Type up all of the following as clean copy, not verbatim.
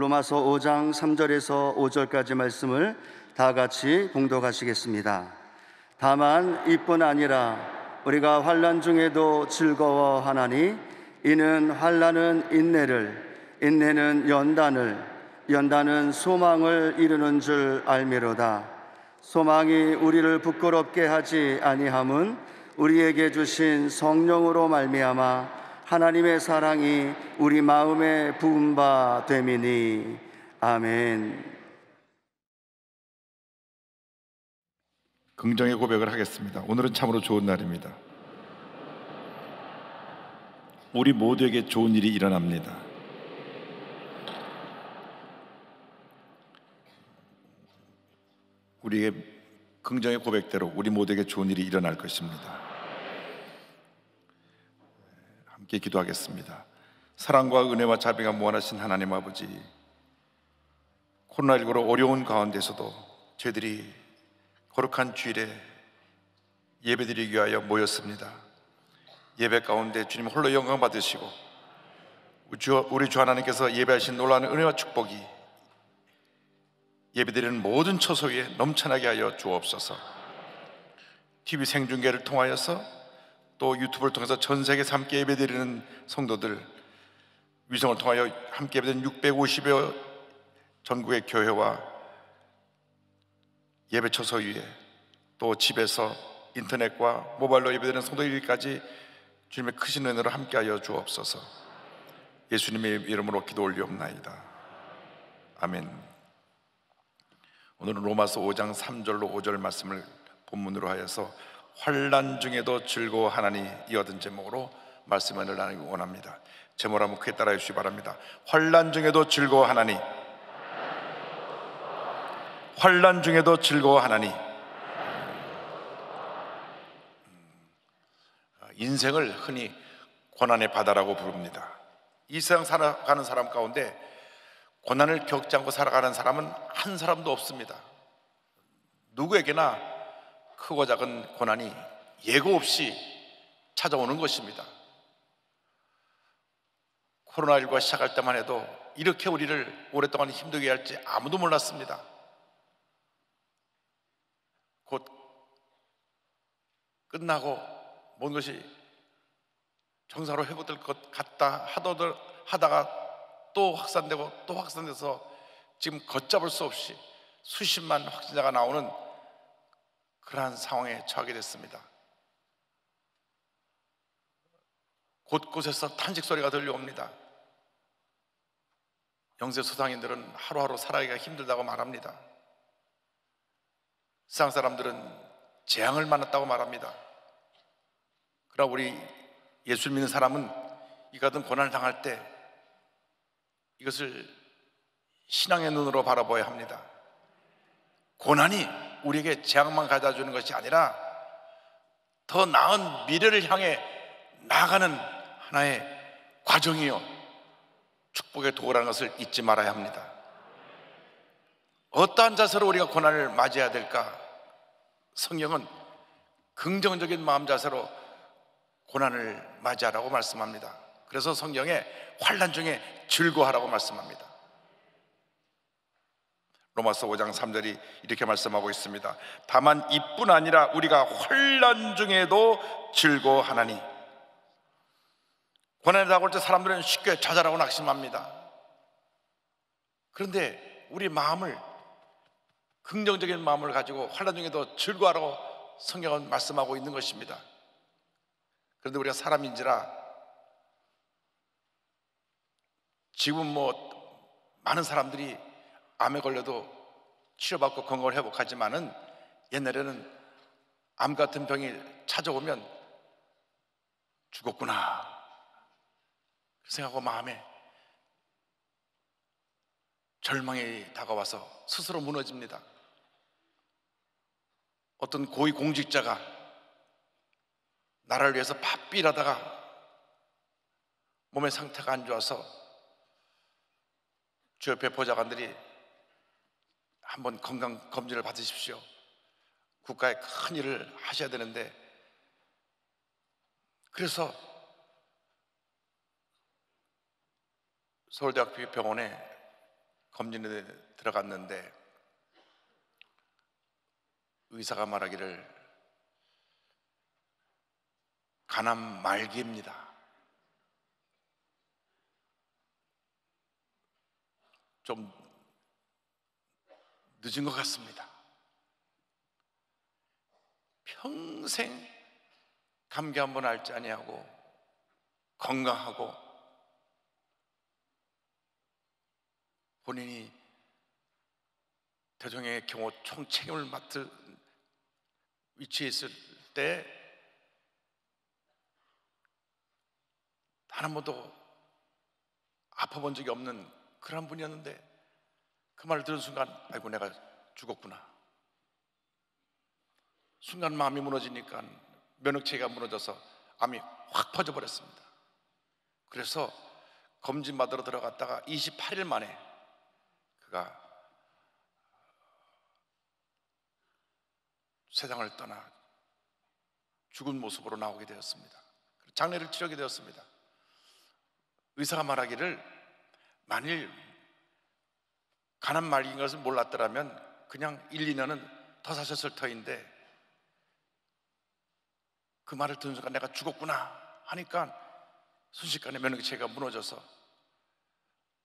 로마서 5장 3절에서 5절까지 말씀을 다 같이 봉독하시겠습니다. 다만 이뿐 아니라 우리가 환난 중에도 즐거워하나니 이는 환난은 인내를, 인내는 연단을, 연단은 소망을 이루는 줄 알미로다. 소망이 우리를 부끄럽게 하지 아니함은 우리에게 주신 성령으로 말미암아 하나님의 사랑이 우리 마음에 부은 바 됨이니. 아멘. 긍정의 고백을 하겠습니다. 오늘은 참으로 좋은 날입니다. 우리 모두에게 좋은 일이 일어납니다. 우리의 긍정의 고백대로 우리 모두에게 좋은 일이 일어날 것입니다. 함께 기도하겠습니다. 사랑과 은혜와 자비가 무한하신 하나님 아버지, 코로나19로 어려운 가운데서도 저희들이 거룩한 주일에 예배드리기 위하여 모였습니다. 예배 가운데 주님 홀로 영광 받으시고 우리 주 하나님께서 예배하신 놀라운 은혜와 축복이 예배드리는 모든 처소 위에 넘쳐나게 하여 주옵소서. TV 생중계를 통하여서 또 유튜브를 통해서 전 세계에서 함께 예배드리는 성도들, 위성을 통하여 함께 예배드리는 650여 전국의 교회와 예배 처소 위에 또 집에서 인터넷과 모바일로 예배드리는 성도들까지 주님의 크신 은혜로 함께하여 주옵소서. 예수님의 이름으로 기도 올리옵나이다. 아멘. 오늘은 로마서 5장 3절로 5절 말씀을 본문으로 하여서 환난 중에도 즐거워하나니 이어든 제목으로 말씀을 나누기 원합니다. 제목을 한번 크게 따라해 주시기 바랍니다. 환난 중에도 즐거워하나니, 환난 중에도 즐거워하나니. 인생을 흔히 고난의 바다라고 부릅니다. 이 세상 살아가는 사람 가운데 고난을 겪지 않고 살아가는 사람은 한 사람도 없습니다. 누구에게나 크고 작은 고난이 예고 없이 찾아오는 것입니다. 코로나19가 시작할 때만 해도 이렇게 우리를 오랫동안 힘들게 할지 아무도 몰랐습니다. 곧 끝나고 모든 것이 정상으로 회복될 것 같다 하다가 또 확산되고 또 확산돼서 지금 걷잡을 수 없이 수십만 확진자가 나오는 그러한 상황에 처하게 됐습니다. 곳곳에서 탄식 소리가 들려옵니다. 영세 소상인들은 하루하루 살아가기가 힘들다고 말합니다. 세상 사람들은 재앙을 만났다고 말합니다. 그러나 우리 예수를 믿는 사람은 이 같은 고난을 당할 때 이것을 신앙의 눈으로 바라봐야 합니다. 고난이 우리에게 재앙만 가져다주는 것이 아니라 더 나은 미래를 향해 나아가는 하나의 과정이요 축복의 도구라는 것을 잊지 말아야 합니다. 어떠한 자세로 우리가 고난을 맞이해야 될까? 성경은 긍정적인 마음 자세로 고난을 맞이하라고 말씀합니다. 그래서 성경에 환난 중에 즐거워하라고 말씀합니다. 로마서 5장 3절이 이렇게 말씀하고 있습니다. 다만 이뿐 아니라 우리가 환난 중에도 즐거워하나니. 고난에 다가올 때 사람들은 쉽게 좌절하고 낙심합니다. 그런데 우리 마음을, 긍정적인 마음을 가지고 환난 중에도 즐거워하라고 성경은 말씀하고 있는 것입니다. 그런데 우리가 사람인지라 지금 많은 사람들이 암에 걸려도 치료받고 건강을 회복하지만은 옛날에는 암 같은 병이 찾아오면 죽었구나 생각하고 마음에 절망이 다가와서 스스로 무너집니다. 어떤 고위 공직자가 나라를 위해서 바삐 일하다가 몸의 상태가 안 좋아서 주 옆에 보좌관들이 한번 건강 검진을 받으십시오. 국가에 큰 일을 하셔야 되는데, 그래서 서울대학교 병원에 검진에 들어갔는데 의사가 말하기를 간암 말기입니다. 좀 늦은 것 같습니다. 평생 감기 한번 앓지 아니하고 건강하고 본인이 대통령의 경호 총책임을 맡을 위치에 있을 때 단 한 번도 아파본 적이 없는 그런 분이었는데 그 말을 들은 순간 아이고 내가 죽었구나. 순간 마음이 무너지니까 면역체계가 무너져서 암이 확 퍼져버렸습니다. 그래서 검진 받으러 들어갔다가 28일 만에 그가 세상을 떠나 죽은 모습으로 나오게 되었습니다. 장례를 치르게 되었습니다. 의사가 말하기를 만일 간암 말기인 것을 몰랐더라면 그냥 1, 2년은 더 사셨을 터인데 그 말을 듣는 순간 내가 죽었구나 하니까 순식간에 면역체계가 무너져서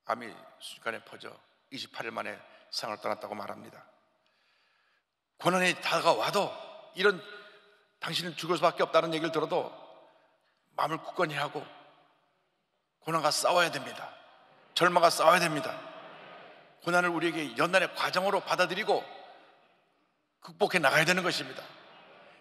암이 순식간에 퍼져 28일 만에 세상을 떠났다고 말합니다. 고난이 다가와도 이런 당신은 죽을 수밖에 없다는 얘기를 들어도 마음을 굳건히 하고 고난과 싸워야 됩니다. 절망과 싸워야 됩니다. 고난을 우리에게 연단의 과정으로 받아들이고 극복해 나가야 되는 것입니다.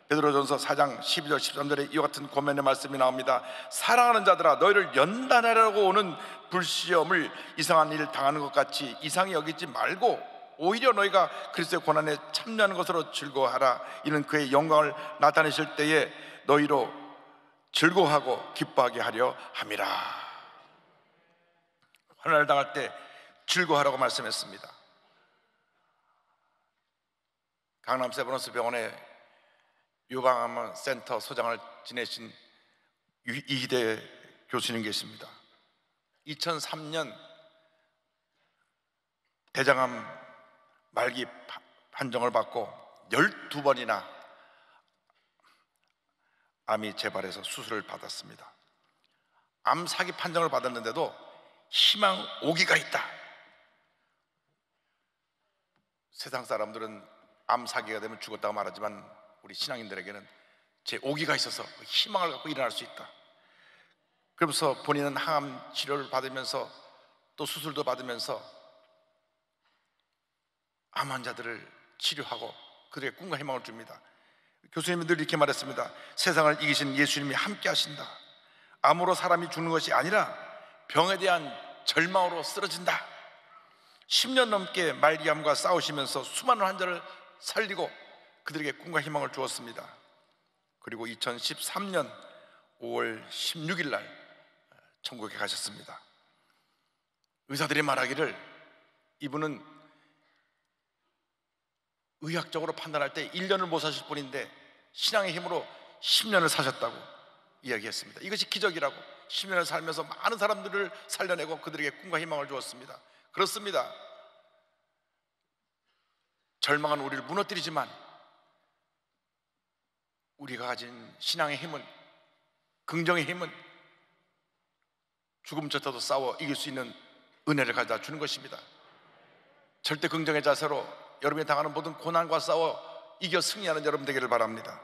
베드로전서 4장 12절 13절에 이와 같은 권면의 말씀이 나옵니다. 사랑하는 자들아 너희를 연단하려고 오는 불시험을 이상한 일을 당하는 것 같이 이상히 여기지 말고 오히려 너희가 그리스도의 고난에 참여하는 것으로 즐거워하라. 이는 그의 영광을 나타내실 때에 너희로 즐거워하고 기뻐하게 하려 함이라. 환난을 당할 때 즐거워하라고 말씀했습니다. 강남 세브란스 병원의 요방암 센터 소장을 지내신 이희대 교수님 계십니다. 2003년 대장암 말기 판정을 받고 12번이나 암이 재발해서 수술을 받았습니다. 암 사기 판정을 받았는데도 희망 오기가 있다. 세상 사람들은 암 사기가 되면 죽었다고 말하지만 우리 신앙인들에게는 제 오기가 있어서 희망을 갖고 일어날 수 있다. 그러면서 본인은 항암 치료를 받으면서 또 수술도 받으면서 암 환자들을 치료하고 그들의 꿈과 희망을 줍니다. 교수님이 늘 이렇게 말했습니다. 세상을 이기신 예수님이 함께 하신다. 암으로 사람이 죽는 것이 아니라 병에 대한 절망으로 쓰러진다. 10년 넘게 말기암과 싸우시면서 수많은 환자를 살리고 그들에게 꿈과 희망을 주었습니다. 그리고 2013년 5월 16일 날 천국에 가셨습니다. 의사들이 말하기를 이분은 의학적으로 판단할 때 1년을 못 사실 뿐인데 신앙의 힘으로 10년을 사셨다고 이야기했습니다. 이것이 기적이라고. 10년을 살면서 많은 사람들을 살려내고 그들에게 꿈과 희망을 주었습니다. 그렇습니다. 절망은 우리를 무너뜨리지만 우리가 가진 신앙의 힘은, 긍정의 힘은 죽음조차도 싸워 이길 수 있는 은혜를 가져다 주는 것입니다. 절대 긍정의 자세로 여러분이 당하는 모든 고난과 싸워 이겨 승리하는 여러분 되기를 바랍니다.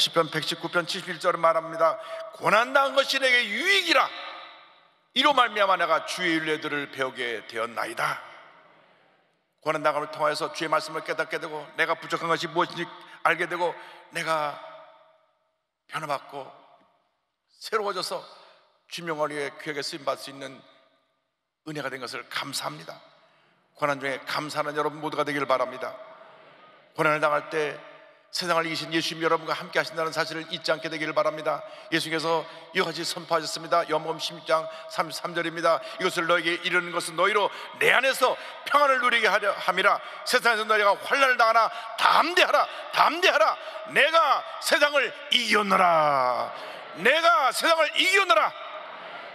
시편 119편 71절은 말합니다. 고난당한 것이 내게 유익이라. 이로 말미암아 내가 주의 윤례들을 배우게 되었나이다. 고난당함을 통해서 주의 말씀을 깨닫게 되고 내가 부족한 것이 무엇인지 알게 되고 내가 변화받고 새로워져서 주 명령의 귀하게 쓰임받을 수 있는 은혜가 된 것을 감사합니다. 고난 중에 감사하는 여러분 모두가 되기를 바랍니다. 고난을 당할 때 세상을 이기신 예수님 여러분과 함께 하신다는 사실을 잊지 않게 되기를 바랍니다. 예수께서 이와 같이 선포하셨습니다. 요한복음 16장 33절입니다. 이것을 너에게 이르는 것은 너희로 내 안에서 평안을 누리게 하려 함이라. 세상에서 너희가 환난을 당하나 담대하라. 담대하라. 내가 세상을 이겼노라. 내가 세상을 이겼노라.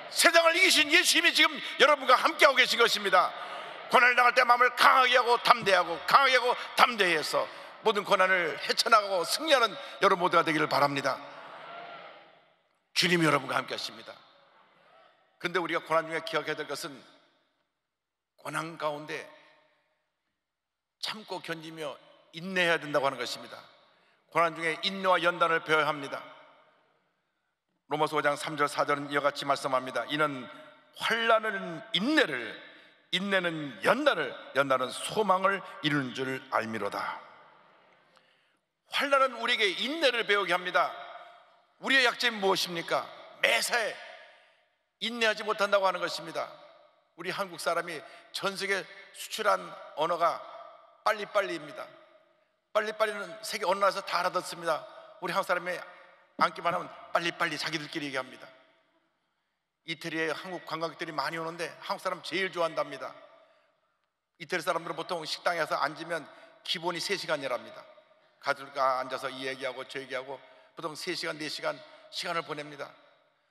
세상을 이기신 예수님이 지금 여러분과 함께하고 계신 것입니다. 고난을 당할 때 마음을 강하게 하고 담대하고 강하게 하고 담대해서 모든 고난을 헤쳐나가고 승리하는 여러분 모두가 되기를 바랍니다. 주님이 여러분과 함께 하십니다. 그런데 우리가 고난 중에 기억해야 될 것은 고난 가운데 참고 견디며 인내해야 된다고 하는 것입니다. 고난 중에 인내와 연단을 배워야 합니다. 로마서 5장 3절 4절은 이와 같이 말씀합니다. 이는 환난은 인내를, 인내는 연단을, 연단은 소망을 이루는 줄 알미로다. 환난은 우리에게 인내를 배우게 합니다. 우리의 약점이 무엇입니까? 매사에 인내하지 못한다고 하는 것입니다. 우리 한국 사람이 전 세계 수출한 언어가 빨리빨리입니다. 빨리빨리는 세계 어느 나라에서 다 알아듣습니다. 우리 한국 사람이 앉기만 하면 빨리빨리 자기들끼리 얘기합니다. 이태리에 한국 관광객들이 많이 오는데 한국 사람 제일 좋아한답니다. 이태리 사람들은 보통 식당에서 앉으면 기본이 3시간이랍니다. 가족과 앉아서 이 얘기하고 저 얘기하고 보통 3시간, 4시간 시간을 보냅니다.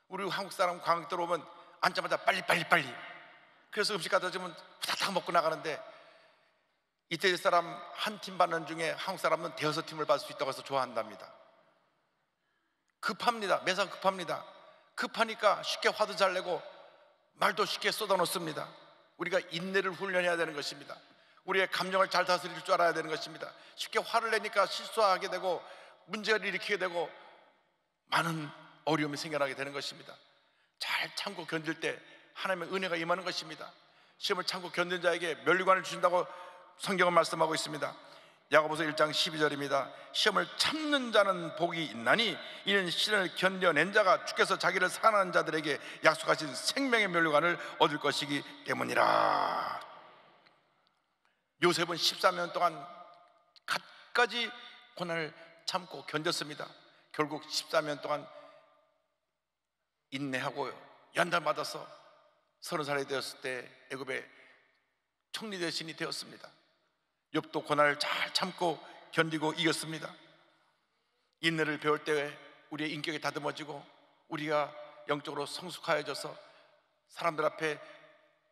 우리 한국 사람 관광객들 오면 앉자마자 빨리. 그래서 음식 갖다 주면 후다닥 먹고 나가는데 이태리 사람 한 팀 받는 중에 한국 사람은 대여섯 팀을 받을 수 있다고 해서 좋아한답니다. 급합니다. 매사 급합니다. 급하니까 쉽게 화도 잘 내고 말도 쉽게 쏟아놓습니다. 우리가 인내를 훈련해야 되는 것입니다. 우리의 감정을 잘 다스릴 줄 알아야 되는 것입니다. 쉽게 화를 내니까 실수하게 되고 문제를 일으키게 되고 많은 어려움이 생겨나게 되는 것입니다. 잘 참고 견딜 때 하나님의 은혜가 임하는 것입니다. 시험을 참고 견딘 자에게 면류관을 주신다고 성경은 말씀하고 있습니다. 야고보서 1장 12절입니다. 시험을 참는 자는 복이 있나니 이는 시련을 견뎌낸 자가 주께서 자기를 사랑하는 자들에게 약속하신 생명의 면류관을 얻을 것이기 때문이라. 요셉은 14년 동안 갖가지 고난을 참고 견뎠습니다. 결국 14년 동안 인내하고 연단받아서 30살이 되었을 때 애굽의 총리 대신이 되었습니다. 욥도 고난을 잘 참고 견디고 이겼습니다. 인내를 배울 때 우리의 인격이 다듬어지고 우리가 영적으로 성숙하여져서 사람들 앞에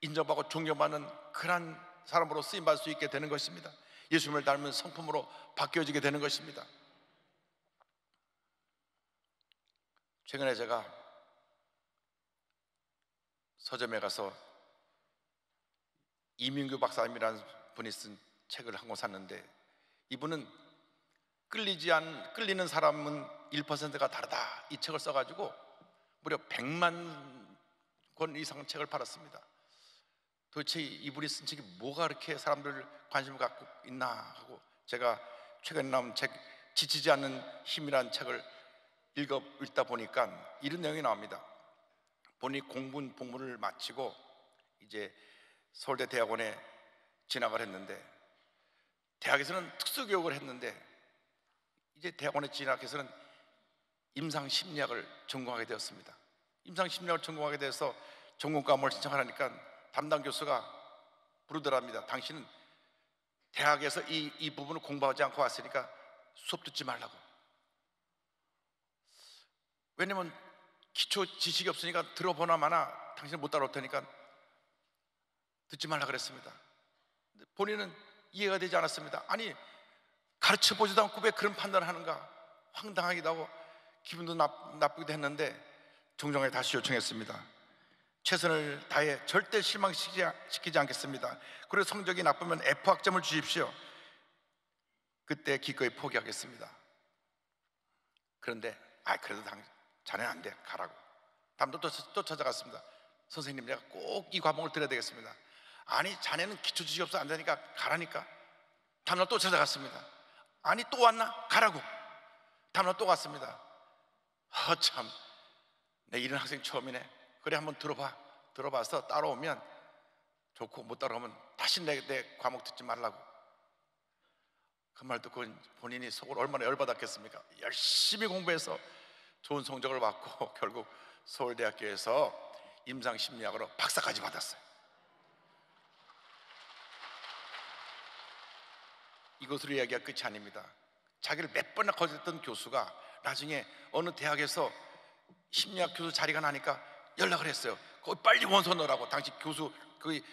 인정받고 존경받는 그런 사람으로 쓰임받을 수 있게 되는 것입니다. 예수님을 닮은 성품으로 바뀌어지게 되는 것입니다. 최근에 제가 서점에 가서 이민규 박사님이라는 분이 쓴 책을 한 권 샀는데, 이분은 끌리는 사람은 1%가 다르다, 이 책을 써가지고 무려 100만 권 이상 책을 팔았습니다. 도대체 이분이 쓴 책이 뭐가 그렇게 사람들 관심을 갖고 있나 하고 제가 최근에 나온 책 지치지 않는 힘이라는 책을 읽다 보니까 이런 내용이 나옵니다. 본인이 복무를 마치고 이제 서울대 대학원에 진학을 했는데, 대학에서는 특수교육을 했는데 이제 대학원에 진학해서는 임상심리학을 전공하게 되었습니다. 임상심리학을 전공하게 돼서 전공 과목을 신청하니까 담당 교수가 부르더랍니다. 당신은 대학에서 이 부분을 공부하지 않고 왔으니까 수업 듣지 말라고. 왜냐면 기초 지식이 없으니까 들어보나 마나 당신은 못 따라올 테니까 듣지 말라 그랬습니다. 본인은 이해가 되지 않았습니다. 아니, 가르쳐 보지도 않고 왜 그런 판단을 하는가, 황당하기도 하고 기분도 나쁘기도 했는데 종종에 다시 요청했습니다. 최선을 다해 절대 실망시키지 않겠습니다. 그리고 성적이 나쁘면 F학점을 주십시오. 그때 기꺼이 포기하겠습니다. 그런데 그래도 자네는 안 돼, 가라고. 다음도 또 찾아갔습니다. 선생님, 내가 꼭 이 과목을 들어야 되겠습니다. 아니, 자네는 기초 지식이 없어 안 되니까 가라니까. 다음날 또 찾아갔습니다. 아니, 또 왔나? 가라고. 다음날 또 갔습니다. 참, 내 이런 학생 처음이네. 그래, 한번 들어봐서 따라오면 좋고 못 따라오면 다시 내 과목 듣지 말라고. 그 말 듣고 본인이 속을 얼마나 열받았겠습니까? 열심히 공부해서 좋은 성적을 받고 결국 서울대학교에서 임상심리학으로 박사까지 받았어요. 이것으로 이야기가 끝이 아닙니다. 자기를 몇 번이나 거절했던 교수가 나중에 어느 대학에서 심리학 교수 자리가 나니까 연락을 했어요. 거기 빨리 원서 넣으라고. 당시 교수 거기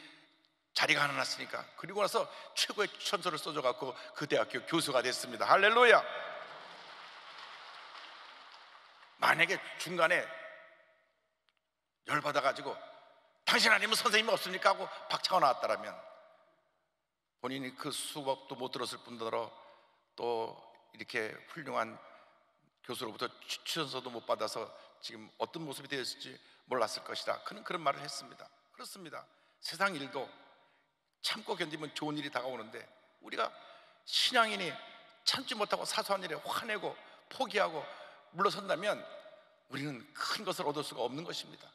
자리가 하나 났으니까. 그리고 나서 최고의 추천서를 써줘갖고 그 대학교 교수가 됐습니다. 할렐루야. 만약에 중간에 열받아가지고 당신 아니면 선생님이 없습니까? 하고 박차가 나왔다라면 본인이 그 수업도 못 들었을 뿐더러 또 이렇게 훌륭한 교수로부터 추천서도 못 받아서 지금 어떤 모습이 되었을지 몰랐을 것이다. 그는 그런 말을 했습니다. 그렇습니다. 세상 일도 참고 견디면 좋은 일이 다가오는데 우리가 신앙인이 참지 못하고 사소한 일에 화내고 포기하고 물러선다면 우리는 큰 것을 얻을 수가 없는 것입니다.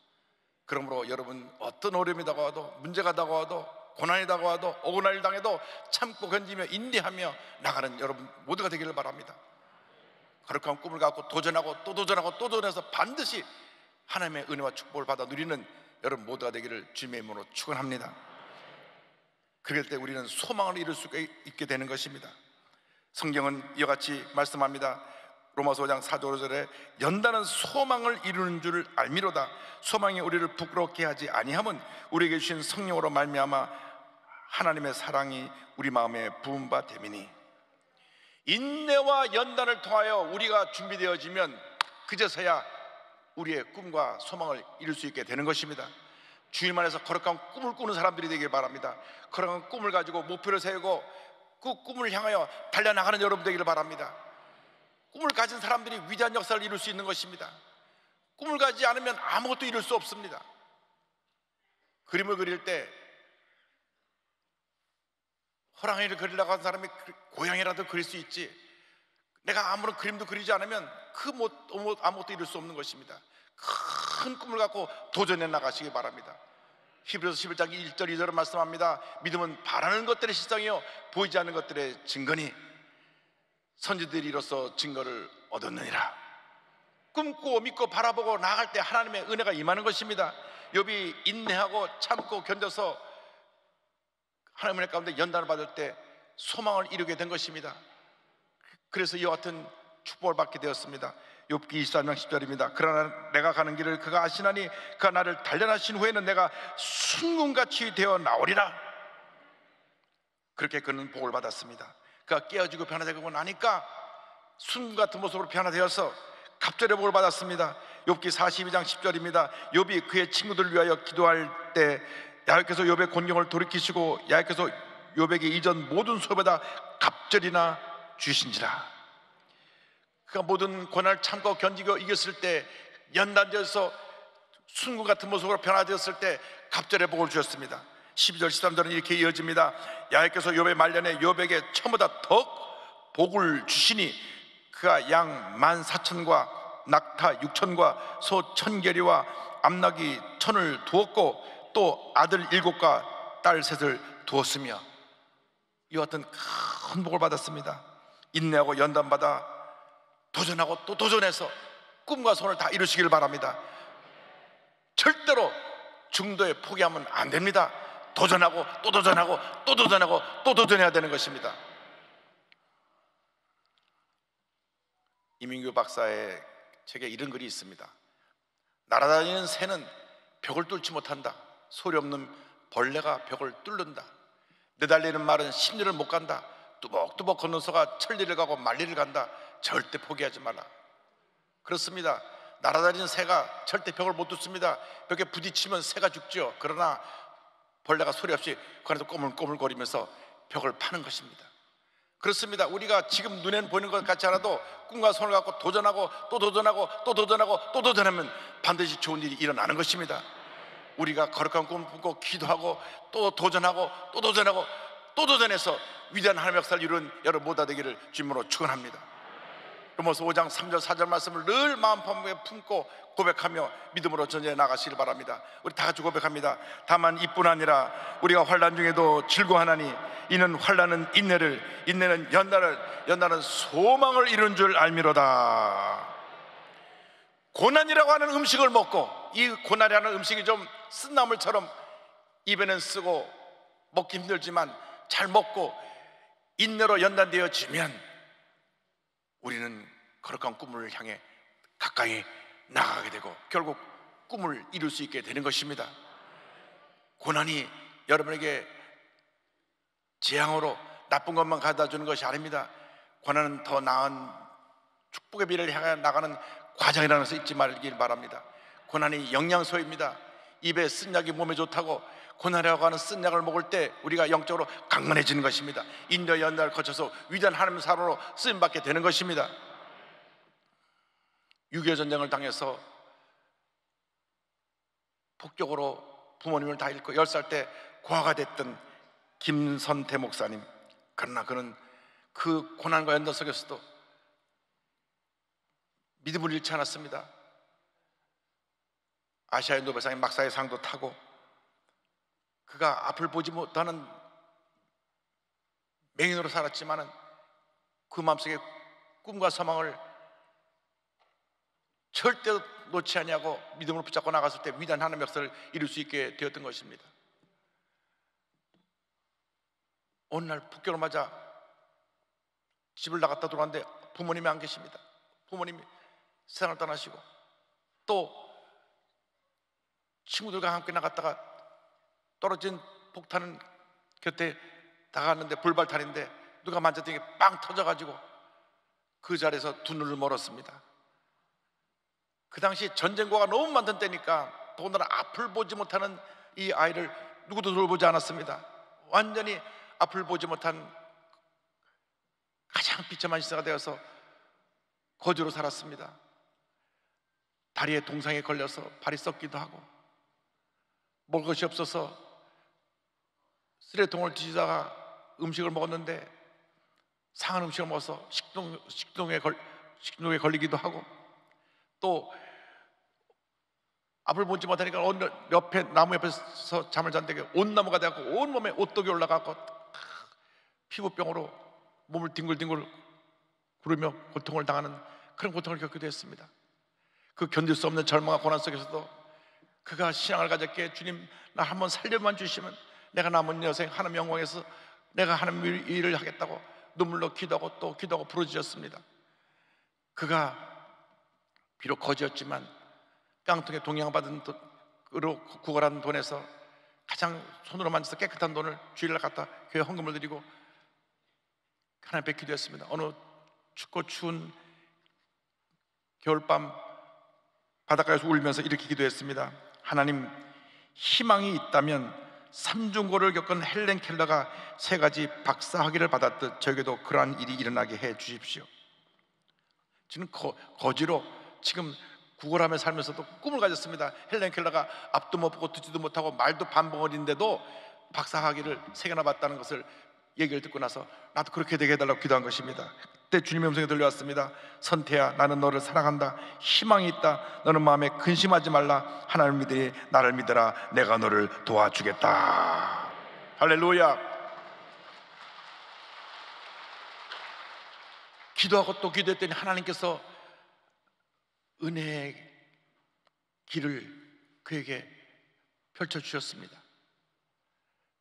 그러므로 여러분, 어떤 어려움이 다가와도, 문제가 다가와도, 고난이 다가와도, 억울한 일 당해도 참고 견디며 인내하며 나가는 여러분 모두가 되기를 바랍니다. 거룩한 꿈을 갖고 도전하고 또 도전하고 또 도전해서 반드시 하나님의 은혜와 축복을 받아 누리는 여러분 모두가 되기를 주님의 이름으로 축원합니다. 그럴 때 우리는 소망을 이룰 수가 있게 되는 것입니다. 성경은 이와 같이 말씀합니다. 로마서 5장 4절 5절에 연단은 소망을 이루는 줄 알미로다. 소망이 우리를 부끄럽게 하지 아니함은 우리에게 주신 성령으로 말미암아 하나님의 사랑이 우리 마음에 부은 바 됨이니. 인내와 연단을 통하여 우리가 준비되어지면 그제서야 우리의 꿈과 소망을 이룰 수 있게 되는 것입니다. 주님 안에서 거룩한 꿈을 꾸는 사람들이 되길 바랍니다. 거룩한 꿈을 가지고 목표를 세우고 그 꿈을 향하여 달려나가는 여러분 되기를 바랍니다. 꿈을 가진 사람들이 위대한 역사를 이룰 수 있는 것입니다. 꿈을 가지지 않으면 아무것도 이룰 수 없습니다. 그림을 그릴 때 호랑이를 그리려고 한 사람이 고양이라도 그릴 수 있지, 내가 아무런 그림도 그리지 않으면 아무것도 이룰 수 없는 것입니다. 큰 꿈을 갖고 도전해 나가시기 바랍니다. 히브리서 11장 1절 2절을 말씀합니다. 믿음은 바라는 것들의 실상이요 보이지 않는 것들의 증거니 선지들이 이로써 증거를 얻었느니라. 꿈꾸고 믿고 바라보고 나아갈 때 하나님의 은혜가 임하는 것입니다. 욥이 인내하고 참고 견뎌서 하나님의 은혜 가운데 연단을 받을 때 소망을 이루게 된 것입니다. 그래서 이와 같은 축복을 받게 되었습니다. 욥기 24장 10절입니다. 그러나 내가 가는 길을 그가 아시나니 그가 나를 단련하신 후에는 내가 순금같이 되어 나오리라. 그렇게 그는 복을 받았습니다. 그가 깨어지고 변화되고 나니까 순금 같은 모습으로 변화되어서 갑절의 복을 받았습니다. 욥기 42장 10절입니다. 욥이 그의 친구들을 위하여 기도할 때 야훼께서 욥의 곤경을 돌이키시고 야훼께서 욥에게 이전 모든 소보다 갑절이나 주신지라. 그가 모든 고난을 참고 견디고 이겼을 때, 연단되어서 순금 같은 모습으로 변화되었을 때 갑절의 복을 주셨습니다. 12절 13절은 이렇게 이어집니다. 야훼께서 욥의 말년에 욥에게 처음보다 더 복을 주시니 그가 양 14,000과 낙타 6,000과 소 1,000계리와 암나귀 1,000을 두었고 또 아들 7과 딸 3을 두었으며, 이와 같은 큰 복을 받았습니다. 인내하고 연단받아 도전하고 또 도전해서 꿈과 소원을 다 이루시길 바랍니다. 절대로 중도에 포기하면 안 됩니다. 도전하고 또 도전하고 또 도전하고 또 도전해야 되는 것입니다. 이민규 박사의 책에 이런 글이 있습니다. 날아다니는 새는 벽을 뚫지 못한다. 소리 없는 벌레가 벽을 뚫는다. 내달리는 말은 심리를 못 간다. 뚜벅뚜벅 걷는 소가 천리를 가고 만리를 간다. 절대 포기하지 말라. 그렇습니다. 날아다니는 새가 절대 벽을 못 뚫습니다. 벽에 부딪히면 새가 죽죠. 그러나 벌레가 소리 없이 그 안에서 꼬물꼬물거리면서 벽을 파는 것입니다. 그렇습니다. 우리가 지금 눈에는 보이는 것 같지 않아도 꿈과 소원을 갖고 도전하고 또 도전하고 또 도전하고 또 도전하면 반드시 좋은 일이 일어나는 것입니다. 우리가 거룩한 꿈을 꾸고 기도하고 또 도전하고 또 도전하고 또 도전해서 위대한 하나님의 역사를 이룬 여러분 모두가 되기를 주님으로 축원합니다. 로마서 5장 3절 4절 말씀을 늘 마음 품에 품고 고백하며 믿음으로 전진해 나가시길 바랍니다. 우리 다 같이 고백합니다. 다만 이뿐 아니라 우리가 환난 중에도 즐거워하나니 이는 환난은 인내를, 인내는 연단을, 연단은 소망을 이룬 줄 알미로다. 고난이라고 하는 음식을 먹고, 이 고난이라는 음식이 좀 쓴나물처럼 입에는 쓰고 먹기 힘들지만 잘 먹고 인내로 연단되어지면 우리는 거룩한 꿈을 향해 가까이 나가게 되고 결국 꿈을 이룰 수 있게 되는 것입니다. 고난이 여러분에게 재앙으로 나쁜 것만 가져다 주는 것이 아닙니다. 고난은 더 나은 축복의 미래를 향해 나가는 과정이라는 것을 잊지 말길 바랍니다. 고난이 영양소입니다. 입에 쓴 약이 몸에 좋다고 고난이라고 하는 쓴 약을 먹을 때 우리가 영적으로 강건해지는 것입니다. 인도 연단을 거쳐서 위대한 하나님의 사람으로 쓰임받게 되는 것입니다. 6.25 전쟁을 당해서 폭격으로 부모님을 다 잃고 10살 때 고아가 됐던 김선태 목사님, 그러나 그는 그 고난과 연단 속에서도 믿음을 잃지 않았습니다. 아시아의 노벨상의 막사의 상도 타고 그가 앞을 보지 못하는 맹인으로 살았지만은 그 마음속에 꿈과 소망을 절대 놓지 아니하고 믿음으로 붙잡고 나갔을 때 위대한 하나님의 역사를 이룰 수 있게 되었던 것입니다. 어느 날 폭격을 맞아 집을 나갔다 들어왔는데 부모님이 안 계십니다. 부모님이 세상을 떠나시고 또 친구들과 함께 나갔다가 떨어진 폭탄은 곁에 다가갔는데 불발탄인데 누가 만졌더니 빵 터져가지고 그 자리에서 두 눈을 멀었습니다. 그 당시 전쟁과가 너무 많던 때니까 더군다나 앞을 보지 못하는 이 아이를 누구도 돌보지 않았습니다. 완전히 앞을 보지 못한 가장 비참한 시대가 되어서 거지로 살았습니다. 다리에 동상에 걸려서 발이 썩기도 하고 먹을 것이 없어서 쓰레통을 뒤지다가 음식을 먹었는데 상한 음식을 먹어서 식중독에 걸리기도 하고 또 앞을 보지 못하니까 옆에 나무 옆에서 잠을 잤는데 온나무가 되었고 온몸에 오독이 올라가고 피부병으로 몸을 뒹굴뒹굴 구르며 고통을 당하는 그런 고통을 겪기도 했습니다. 그 견딜 수 없는 절망과 고난 속에서도 그가 신앙을 가졌기에 주님 나 한번 살려만 주시면 내가 남은 여생 하나님 영광에서 내가 하나님 일을 하겠다고 눈물로 기도하고 또 기도하고 부르짖었습니다. 그가 비록 거지였지만 깡통에 동양받은 돈으로 구걸한 돈에서 가장 손으로 만져서 깨끗한 돈을 주일날 갖다 교회 헌금을 드리고 하나님 뵙기도 했습니다. 어느 춥고 추운 겨울밤 바닷가에서 울면서 이렇게 기도했습니다. 하나님, 희망이 있다면 삼중고를 겪은 헬렌 켈러가 3가지 박사학위를 받았듯 저에게도 그러한 일이 일어나게 해 주십시오. 저는 거지로 지금 구걸하며 살면서도 꿈을 가졌습니다. 헬렌 켈러가 앞도 못 보고 듣지도 못하고 말도 반벙어리인데도 박사학위를 3개나 받았다는 것을 얘기를 듣고 나서 나도 그렇게 되게 해달라고 기도한 것입니다. 그때 주님의 음성이 들려왔습니다. 선태야, 나는 너를 사랑한다. 희망이 있다. 너는 마음에 근심하지 말라. 하나님을 믿으니 나를 믿어라. 내가 너를 도와주겠다. 할렐루야. 기도하고 또 기도했더니 하나님께서 은혜의 길을 그에게 펼쳐주셨습니다.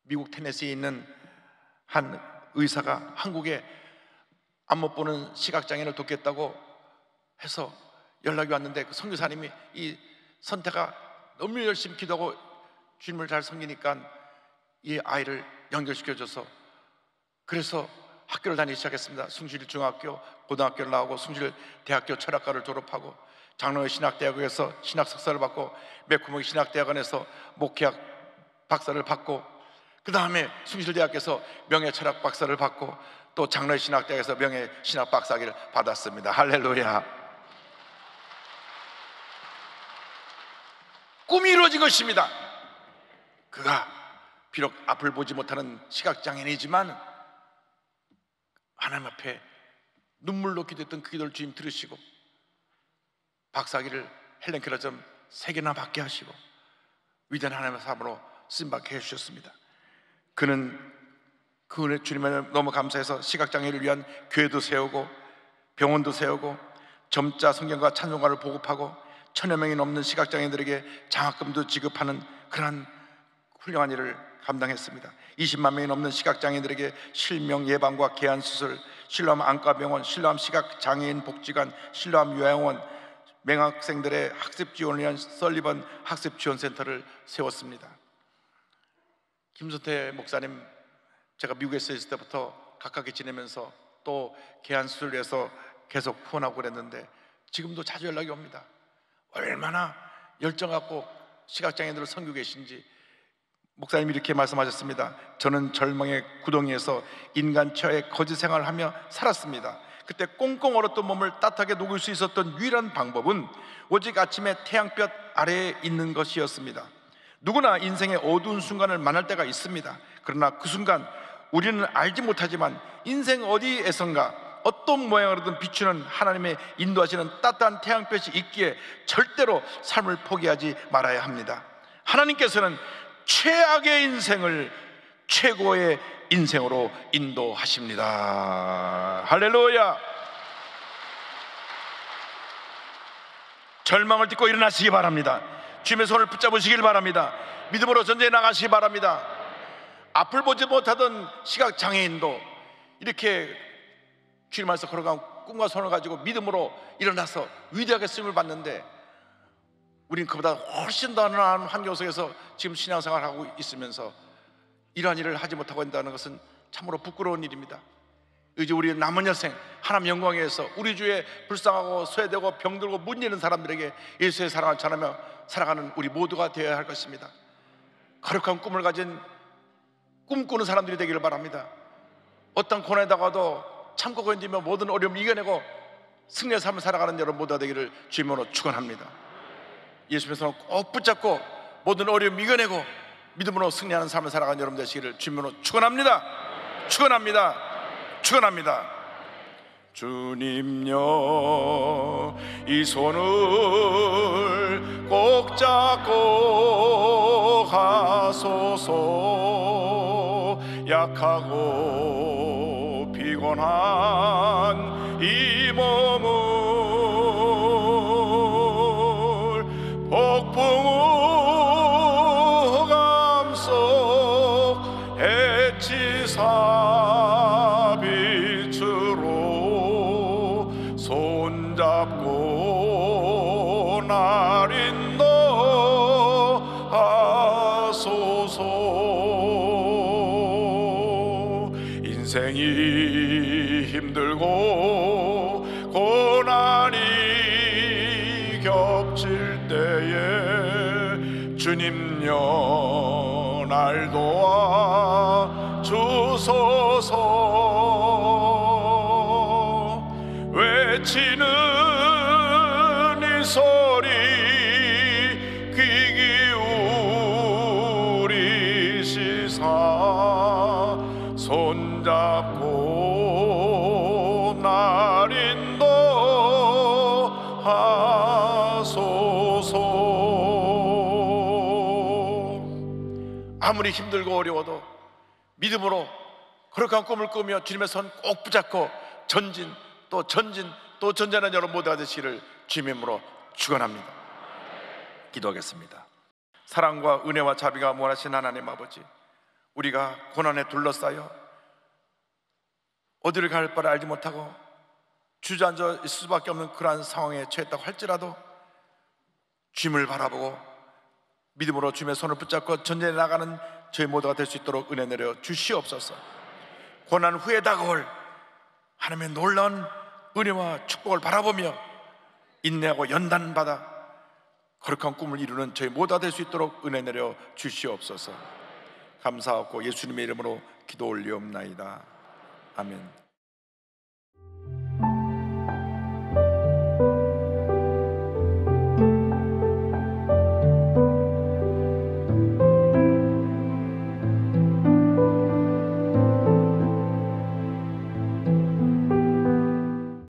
미국 테네시에 있는 한 의사가 한국에 안 못 보는 시각장애인을 돕겠다고 해서 연락이 왔는데 그 선교사님이 이 선태가 너무 열심히 기도하고 주님을 잘 섬기니까 이 아이를 연결시켜줘서 그래서 학교를 다니기 시작했습니다. 숭실 중학교, 고등학교를 나오고 숭실 대학교 철학과를 졸업하고 장로의 신학대학에서 신학 석사를 받고 매코모기 신학대학원에서 목회학 박사를 받고 그 다음에 숭실대학에서 명예철학 박사를 받고 또 장로의 신학대학에서 명예신학 박사학위를 받았습니다. 할렐루야. 꿈이 이루어진 것입니다. 그가 비록 앞을 보지 못하는 시각장애인이지만 하나님 앞에 눈물로 기도했던 그 기도를 주님 들으시고 박사학위를 헬렌 켈러처럼 3개나 받게 하시고 위대한 하나님의 사람으로 쓰임받게 해주셨습니다. 그는 그 은혜 주님에 너무 감사해서 시각장애를 위한 교회도 세우고 병원도 세우고 점자 성경과 찬송가를 보급하고 1000여 명이 넘는 시각장애인들에게 장학금도 지급하는 그런 훌륭한 일을 감당했습니다. 20만 명이 넘는 시각장애인들에게 실명 예방과 개안 수술, 실로암 안과병원, 실로암 시각장애인 복지관, 실로암 요양원, 맹학생들의 학습 지원을 위한 설리번 학습 지원센터를 세웠습니다. 김선태 목사님 제가 미국에 있을 때부터 가깝게 지내면서 또 개안수술을 해서 계속 후원하고 그랬는데 지금도 자주 연락이 옵니다. 얼마나 열정 갖고 시각장애인들을 섬기고 계신지. 목사님이 이렇게 말씀하셨습니다. 저는 절망의 구덩이에서 인간 처의 거지 생활을 하며 살았습니다. 그때 꽁꽁 얼었던 몸을 따뜻하게 녹일 수 있었던 유일한 방법은 오직 아침에 태양볕 아래에 있는 것이었습니다. 누구나 인생의 어두운 순간을 만날 때가 있습니다. 그러나 그 순간 우리는 알지 못하지만 인생 어디에선가 어떤 모양으로든 비추는 하나님의 인도하시는 따뜻한 태양볕이 있기에 절대로 삶을 포기하지 말아야 합니다. 하나님께서는 최악의 인생을 최고의 인생으로 인도하십니다. 할렐루야. 절망을 딛고 일어나시기 바랍니다. 주님의 손을 붙잡으시길 바랍니다. 믿음으로 전쟁에 나가시기 바랍니다. 앞을 보지 못하던 시각장애인도 이렇게 주님 안에서 걸어간 꿈과 손을 가지고 믿음으로 일어나서 위대하게 쓰임을 받는데, 우리는 그보다 훨씬 더 나은 환경 속에서 지금 신앙생활을 하고 있으면서 이러한 일을 하지 못하고 있다는 것은 참으로 부끄러운 일입니다. 이제 우리 남은 여생 하나님 영광에 의해서 우리 주에 불쌍하고 소외되고 병들고 문 잃는 사람들에게 예수의 사랑을 전하며 살아가는 우리 모두가 되어야 할 것입니다. 거룩한 꿈을 가진 꿈꾸는 사람들이 되기를 바랍니다. 어떤 고난에 다가도 참고 견디며 모든 어려움을 이겨내고 승리의 삶을 살아가는 여러분 모두가 되기를 주님으로 축원합니다. 예수님의 손을 꼭 붙잡고 모든 어려움 이겨내고 믿음으로 승리하는 삶을 살아가는 여러분 되시기를 주님으로 축원합니다. 축원합니다. 축원합니다. 주님여, 이 손을 꼭 잡고 가소서. 약하고 피곤한 이 몸을 폭풍우 감속 해치사 빛으로 손잡고 날 인도하소서. 인생이 힘들고 고난이 겹칠 때에 주님여, 날 도와 주소서. 외치는 이 소리 귀 기울이시사 손잡고 날 인도하소서. 아무리 힘들고 어려워도 믿음으로 거룩한 꿈을 꾸며 주님의 손 꼭 붙잡고 전진 또 전진 또 전진하는 여러분 모두가 되시기를 주님의 이름으로 축원합니다. 기도하겠습니다. 사랑과 은혜와 자비가 무한하신 하나님 아버지, 우리가 고난에 둘러싸여 어디를 갈 바를 알지 못하고 주저앉아 있을 수밖에 없는 그러한 상황에 처했다고 할지라도 주님을 바라보고 믿음으로 주님의 손을 붙잡고 전진해 나가는 저희 모두가 될 수 있도록 은혜 내려 주시옵소서. 고난 후에 다가올 하나님의 놀라운 은혜와 축복을 바라보며 인내하고 연단받아 거룩한 꿈을 이루는 저희 모두가 될 수 있도록 은혜 내려 주시옵소서. 감사하고 예수님의 이름으로 기도 올리옵나이다. 아멘.